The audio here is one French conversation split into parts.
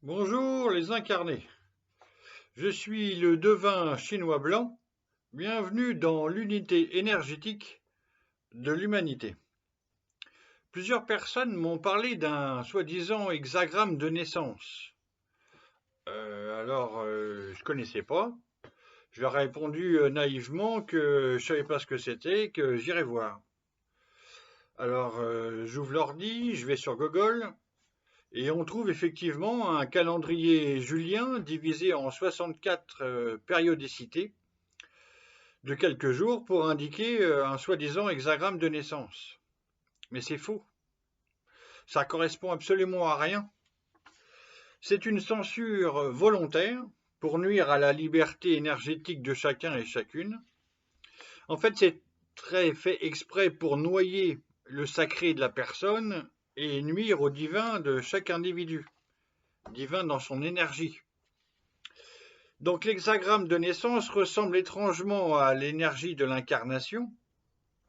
Bonjour les incarnés, je suis le devin chinois blanc, bienvenue dans l'unité énergétique de l'humanité. Plusieurs personnes m'ont parlé d'un soi-disant hexagramme de naissance. Je connaissais pas. Je leur ai répondu naïvement que je savais pas ce que c'était, que j'irais voir. J'ouvre l'ordi, je vais sur Google, et on trouve effectivement un calendrier julien divisé en 64 périodicités de quelques jours pour indiquer un soi-disant hexagramme de naissance. Mais c'est faux. Ça correspond absolument à rien. C'est une censure volontaire pour nuire à la liberté énergétique de chacun et chacune. En fait, c'est très fait exprès pour noyer le sacré de la personne et nuire au divin de chaque individu, divin dans son énergie. Donc l'hexagramme de naissance ressemble étrangement à l'énergie de l'incarnation,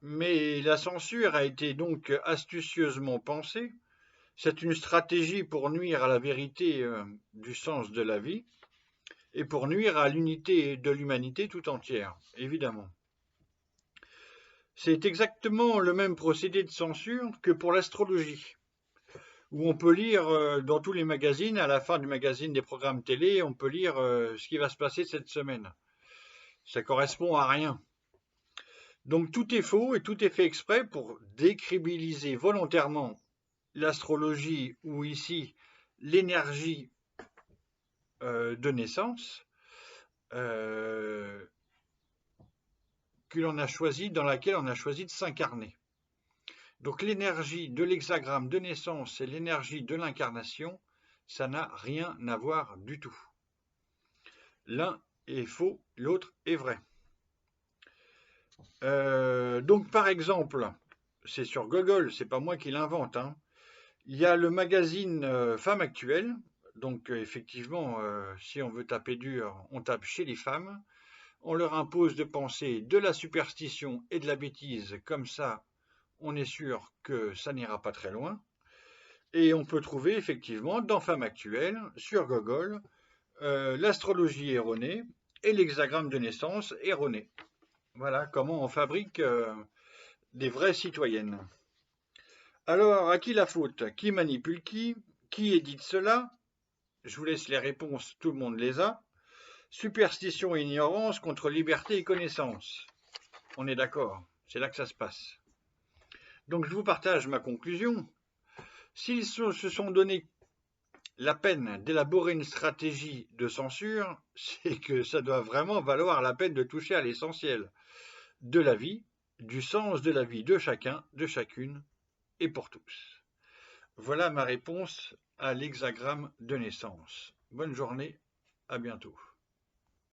mais la censure a été donc astucieusement pensée. C'est une stratégie pour nuire à la vérité du sens de la vie et pour nuire à l'unité de l'humanité tout entière, évidemment. C'est exactement le même procédé de censure que pour l'astrologie, où on peut lire dans tous les magazines, à la fin du magazine des programmes télé, on peut lire ce qui va se passer cette semaine. Ça correspond à rien. Donc tout est faux et tout est fait exprès pour décrédibiliser volontairement l'astrologie ou ici l'énergie de naissance que l'on a choisi, dans laquelle on a choisi de s'incarner. Donc l'énergie de l'hexagramme de naissance et l'énergie de l'incarnation, ça n'a rien à voir du tout. L'un est faux, l'autre est vrai. Donc par exemple, c'est sur Google, c'est pas moi qui l'invente, hein. Il y a le magazine Femmes Actuelles. Donc effectivement, si on veut taper dur, on tape chez les femmes. On leur impose de penser de la superstition et de la bêtise, comme ça, on est sûr que ça n'ira pas très loin. Et on peut trouver effectivement dans Femmes Actuelles, sur Google, l'astrologie erronée et l'hexagramme de naissance erroné. Voilà comment on fabrique des vraies citoyennes. Alors, à qui la faute? Qui manipule qui? Qui édite cela? Je vous laisse les réponses, tout le monde les a. Superstition et ignorance contre liberté et connaissance. On est d'accord, c'est là que ça se passe. Donc je vous partage ma conclusion. S'ils se sont donné la peine d'élaborer une stratégie de censure, c'est que ça doit vraiment valoir la peine de toucher à l'essentiel de la vie, du sens de la vie de chacun, de chacune et pour tous. Voilà ma réponse à l'hexagramme de naissance. Bonne journée, à bientôt.